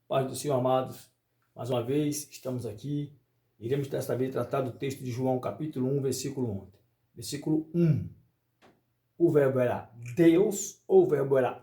Paz do Senhor, amados. Mais uma vez, estamos aqui. Iremos desta vez tratar do texto de João, capítulo 1, versículo 11. Versículo 1. O verbo era Deus ou o verbo era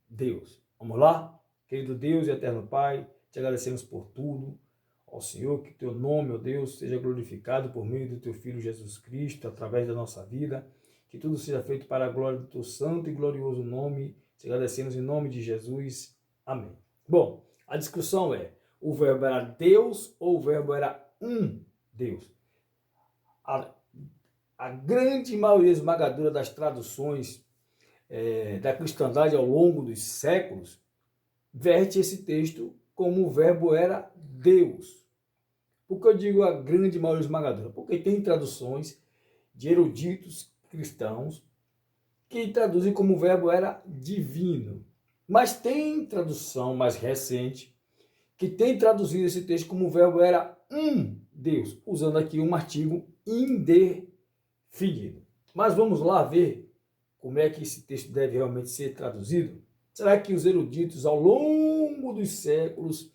Deus? Vamos lá? Querido Deus e eterno Pai, te agradecemos por tudo. Ó Senhor, que teu nome, ó Deus, seja glorificado por meio do teu Filho Jesus Cristo, através da nossa vida. Que tudo seja feito para a glória do teu santo e glorioso nome. Te agradecemos em nome de Jesus. Amém. Bom, a discussão é, o verbo era Deus ou o verbo era Deus? A grande maioria esmagadora das traduções da cristandade ao longo dos séculos verte esse texto como o verbo era Deus. Por que eu digo a grande maioria esmagadora? Porque tem traduções de eruditos cristãos que traduzem como o verbo era divino. Mas tem tradução mais recente que tem traduzido esse texto como o verbo era Deus, usando aqui um artigo indefinido. Mas vamos lá ver como é que esse texto deve realmente ser traduzido. Será que os eruditos ao longo dos séculos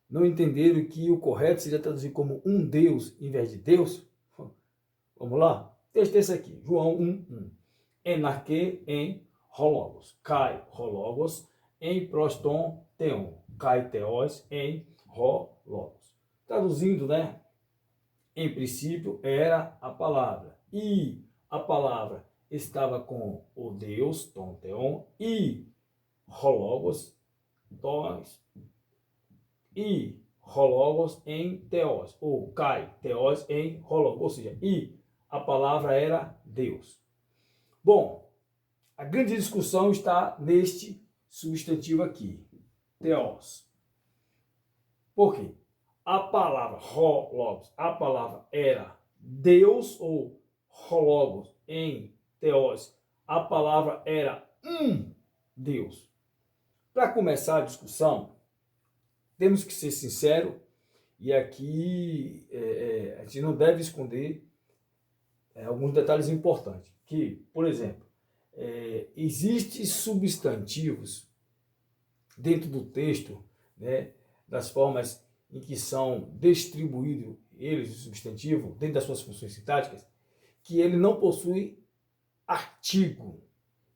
não entenderam que o correto seria traduzir como um Deus em vez de Deus? Vamos lá? O texto é esse aqui, João 1:1. Enarque em hologos, kai hologos, em proston theon, kai theos em hologos. Traduzindo, né? Em princípio era a palavra, e a palavra estava com o Deus, ton theon, e hologos, tos, e hologos em theos, ou kai theos em hologos, ou seja, e a palavra era Deus. Bom, a grande discussão está neste substantivo aqui, theos. Por quê? A palavra hologos, a palavra era Deus, ou hologos em theos, a palavra era Deus. Para começar a discussão, temos que ser sinceros, e aqui a gente não deve esconder alguns detalhes importantes. Que, por exemplo, existem substantivos dentro do texto, né, das formas em que são distribuídos eles, o substantivo, dentro das suas funções sintáticas, que ele não possui artigo.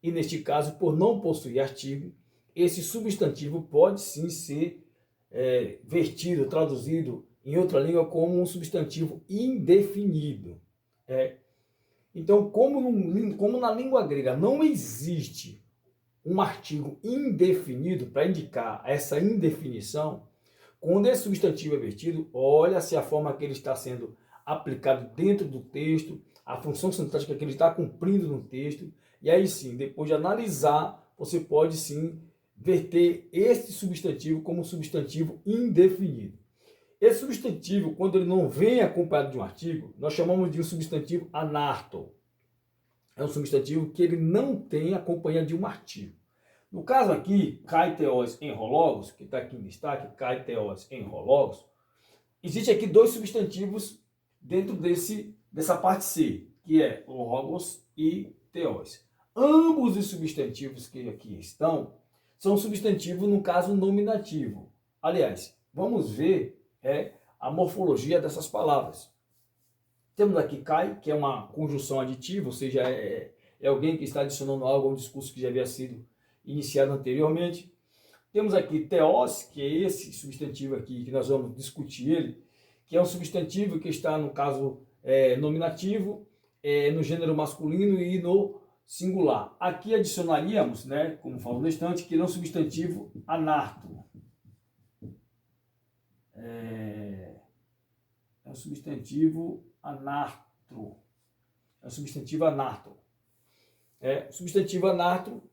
E neste caso, por não possuir artigo, esse substantivo pode sim ser vertido, traduzido em outra língua como um substantivo indefinido. Então, como na língua grega não existe um artigo indefinido para indicar essa indefinição, quando esse substantivo é vertido, olha-se a forma que ele está sendo aplicado dentro do texto, a função sintática que ele está cumprindo no texto, e aí sim, depois de analisar, você pode sim verter esse substantivo como substantivo indefinido. Esse substantivo, quando ele não vem acompanhado de um artigo, nós chamamos de um substantivo anarto. É um substantivo que ele não tem a companhia de um artigo. No caso aqui, kai theos em hologos, que está aqui em destaque, kai theos em hologos, existe aqui dois substantivos dentro dessa parte C, que é logos e theos. Ambos os substantivos que aqui estão são substantivos, no caso, nominativo. Aliás, vamos ver a morfologia dessas palavras. Temos aqui kai, que é uma conjunção aditiva, ou seja, é alguém que está adicionando algo a um discurso que já havia sido iniciado anteriormente. Temos aqui theos, que é esse substantivo aqui, que nós vamos discutir ele, que é um substantivo que está, no caso, nominativo, no gênero masculino e no singular. Aqui adicionaríamos, né, como falou no instante, que ele é um substantivo anarto. É um substantivo anartro. É um substantivo anartro. Substantivo anartro.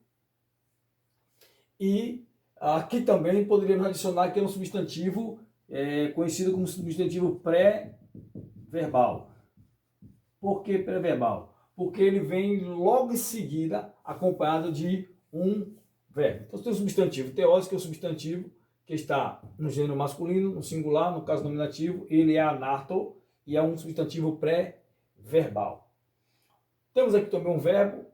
E aqui também poderíamos adicionar que é um substantivo conhecido como substantivo pré-verbal. Por que pré-verbal? Porque ele vem logo em seguida acompanhado de um verbo. Então, tem o substantivo theos, que é o substantivo que está no gênero masculino, no singular, no caso nominativo, ele é anarto e é um substantivo pré-verbal. Temos aqui também um verbo,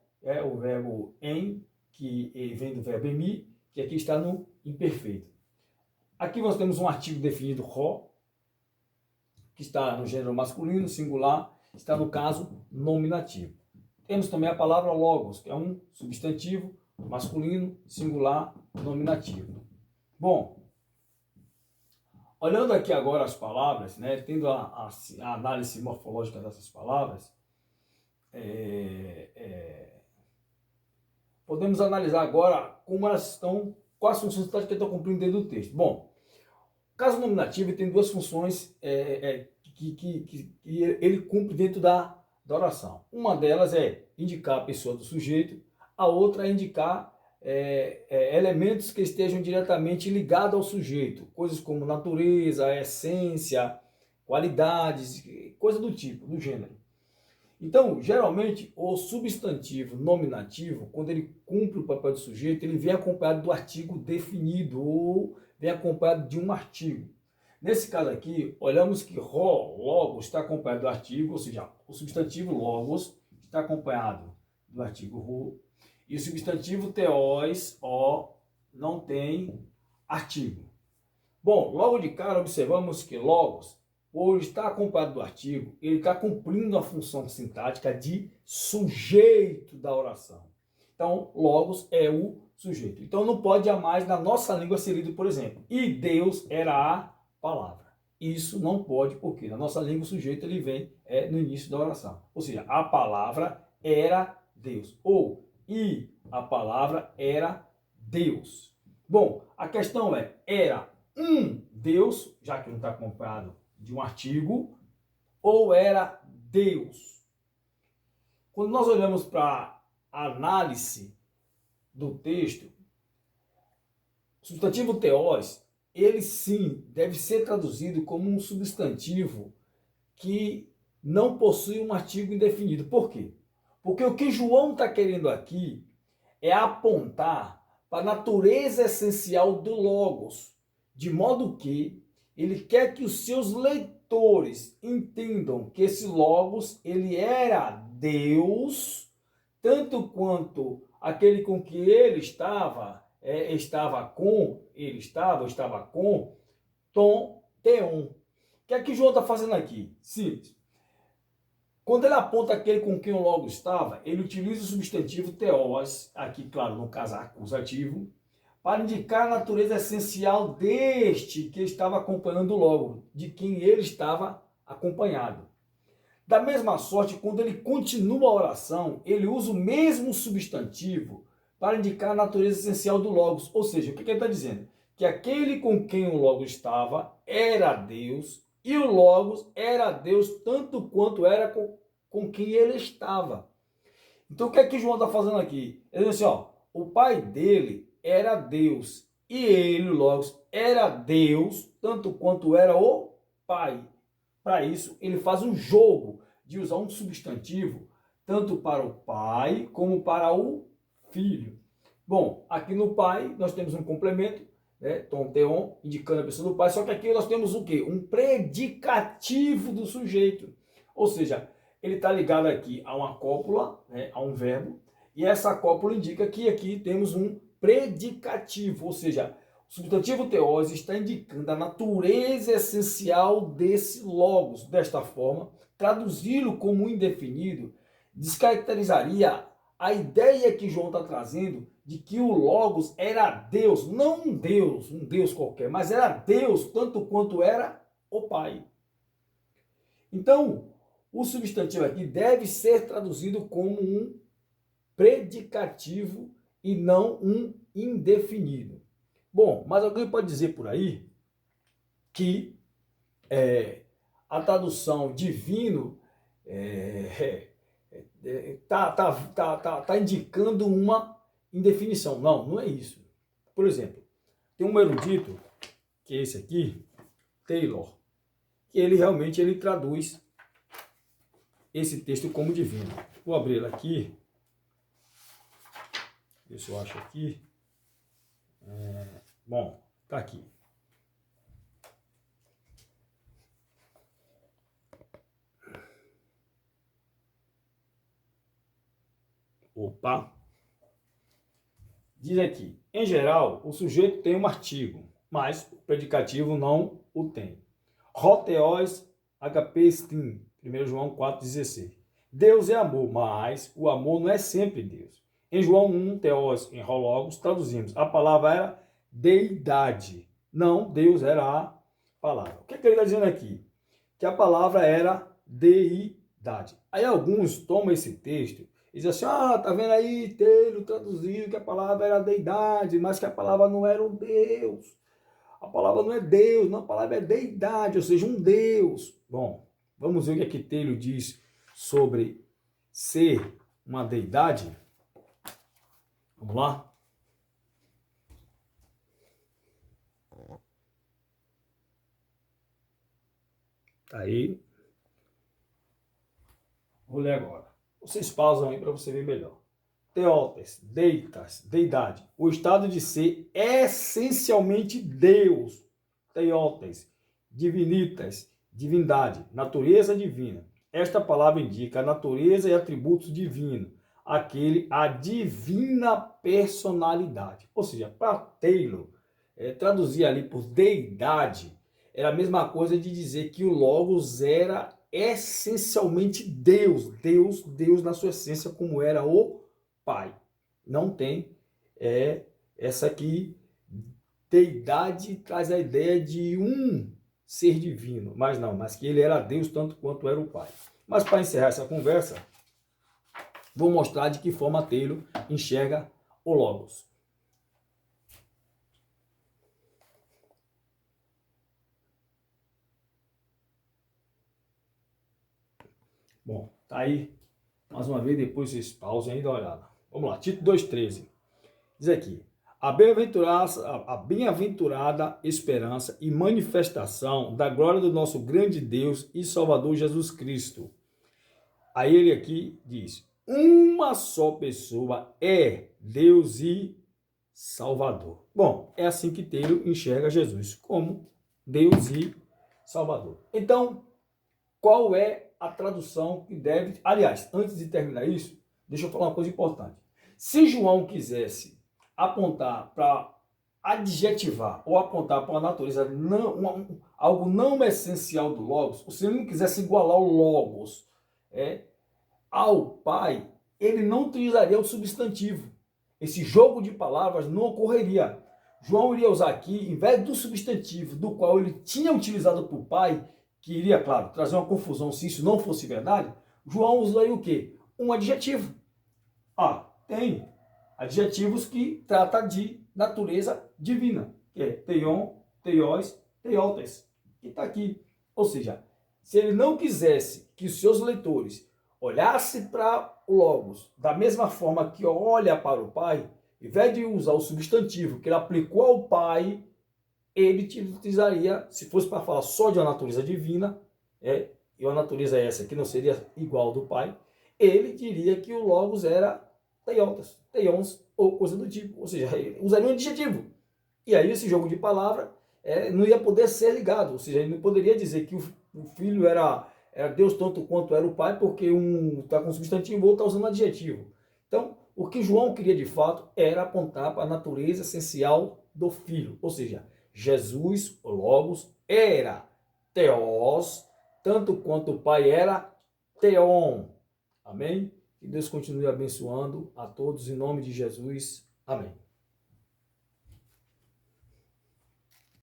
o verbo em, que vem do verbo emi, que aqui está no imperfeito. Aqui nós temos um artigo definido ró, que está no gênero masculino, singular, está no caso nominativo. Temos também a palavra logos, que é um substantivo masculino, singular, nominativo. Bom, olhando aqui agora as palavras, né, tendo a análise morfológica dessas palavras, podemos analisar agora como elas estão, quais funções que estão cumprindo dentro do texto. Bom, o caso nominativo tem duas funções que ele cumpre dentro da oração. Uma delas é indicar a pessoa do sujeito, a outra é indicar elementos que estejam diretamente ligados ao sujeito, coisas como natureza, essência, qualidades, coisa do tipo, do gênero. Então, geralmente, o substantivo nominativo, quando ele cumpre o papel de sujeito, ele vem acompanhado do artigo definido ou vem acompanhado de um artigo. Nesse caso aqui, olhamos que logos está acompanhado do artigo, ou seja, o substantivo logos está acompanhado do artigo rho, e o substantivo theos, não tem artigo. Bom, logo de cara observamos que logos, por estar acompanhado do artigo, ele está cumprindo a função sintática de sujeito da oração. Então, logos é o sujeito. Então, não pode jamais na nossa língua ser lido, por exemplo, e Deus era a palavra. Isso não pode, porque na nossa língua o sujeito ele vem no início da oração. Ou seja, a palavra era Deus. Ou, e a palavra era Deus. Bom, a questão era um Deus, já que não está acompanhado de um artigo, ou era Deus? Quando nós olhamos para a análise do texto, o substantivo theos, ele sim deve ser traduzido como um substantivo que não possui um artigo indefinido. Por quê? Porque o que João está querendo aqui é apontar para a natureza essencial do logos, de modo que ele quer que os seus leitores entendam que esse logos ele era Deus, tanto quanto aquele com que ele estava com tom teon. O que é que João está fazendo aqui? Simples. Quando ele aponta aquele com quem o logos estava, ele utiliza o substantivo theos, aqui, claro, no caso acusativo, para indicar a natureza essencial deste que estava acompanhando o logo, de quem ele estava acompanhado. Da mesma sorte, quando ele continua a oração, ele usa o mesmo substantivo para indicar a natureza essencial do logos. Ou seja, o que ele está dizendo? Que aquele com quem o logos estava era Deus, e o logos era Deus tanto quanto era com quem ele estava. Então, o que é que João está fazendo aqui? Ele diz assim, o pai dele era Deus, e ele, o logos, era Deus tanto quanto era o pai. Para isso, ele faz um jogo de usar um substantivo tanto para o pai como para o filho. Bom, aqui no pai nós temos um complemento, tom teon, indicando a pessoa do pai, só que aqui nós temos o quê? Um predicativo do sujeito. Ou seja, ele está ligado aqui a uma cópula, a um verbo, e essa cópula indica que aqui temos um predicativo, ou seja, o substantivo theos está indicando a natureza essencial desse logos. Desta forma, traduzi-lo como indefinido descaracterizaria a ideia que João está trazendo de que o logos era Deus, não um Deus qualquer, mas era Deus tanto quanto era o Pai. Então, o substantivo aqui deve ser traduzido como um predicativo e não um indefinido. Bom, mas alguém pode dizer por aí que a tradução divino tá indicando uma indefinição. Não, não é isso. Por exemplo, tem um erudito, que é esse aqui, Taylor, que ele realmente traduz esse texto como divino. Vou abrir ele aqui. Ver se eu acho aqui. Bom, tá aqui. Opa! Diz aqui, em geral, o sujeito tem um artigo. mas o predicativo não o tem. Hotheos agapistin, 1 João 4,16. Deus é amor, mas o amor não é sempre Deus. Em João 1, Theos, em Hologos, traduzimos. A palavra era deidade. Não, Deus era a palavra. O que ele está dizendo aqui? Que a palavra era deidade. Aí alguns tomam esse texto e dizem assim, tá vendo aí, Taylor traduziu que a palavra era deidade, mas que a palavra não era um Deus. A palavra não é Deus, não, a palavra é deidade, ou seja, um Deus. Bom, vamos ver o que aqui Taylor diz sobre ser uma deidade. Vamos lá? Tá aí. Vou ler agora. Vocês pausam aí para você ver melhor. Theotes, deitas, deidade. O estado de ser essencialmente Deus. Theotes, divinitas, divindade, natureza divina. Esta palavra indica a natureza e atributos divinos, a divina personalidade. Ou seja, para Taylor, traduzir ali por deidade, era a mesma coisa de dizer que o Logos era essencialmente Deus, Deus na sua essência, como era o Pai. Não tem essa aqui, deidade traz a ideia de um ser divino, mas que ele era Deus tanto quanto era o Pai. Mas para encerrar essa conversa, vou mostrar de que forma Taylor enxerga o Logos. Bom, tá aí. Mais uma vez, depois vocês pausem e dão uma olhada. Vamos lá, Tito 2,13. Diz aqui, a bem-aventurada esperança e manifestação da glória do nosso grande Deus e Salvador Jesus Cristo. Aí ele aqui diz, uma só pessoa é Deus e Salvador. Bom, é assim que Taylor enxerga Jesus, como Deus e Salvador. Então, qual é a tradução que deve... Aliás, antes de terminar isso, deixa eu falar uma coisa importante. Se João quisesse apontar para adjetivar ou apontar para uma natureza, algo não essencial do Logos, ou se ele não quisesse igualar o Logos ao Pai, ele não utilizaria o substantivo. Esse jogo de palavras não ocorreria. João iria usar aqui, em vez do substantivo do qual ele tinha utilizado para o Pai, que iria, claro, trazer uma confusão se isso não fosse verdade, João usaria o quê? Um adjetivo. Tem adjetivos que tratam de natureza divina, que é Theon, Theos, Theotes, que está aqui. Ou seja, se ele não quisesse que os seus leitores olhassem para o Logos da mesma forma que olha para o Pai, ao invés de usar o substantivo que ele aplicou ao Pai, ele utilizaria, se fosse para falar só de uma natureza divina, e uma natureza essa que não seria igual ao do Pai, ele diria que o Logos era Theotes, Theons ou coisa do tipo. Ou seja, ele usaria um adjetivo. E aí esse jogo de palavra não ia poder ser ligado. Ou seja, ele não poderia dizer que o Filho era Deus tanto quanto era o Pai, porque um está com substantivo e o outro está usando adjetivo. Então, o que João queria de fato era apontar para a natureza essencial do Filho. Ou seja, Jesus, o Logos, era Theos, tanto quanto o Pai era Theon. Amém? Que Deus continue abençoando a todos em nome de Jesus. Amém.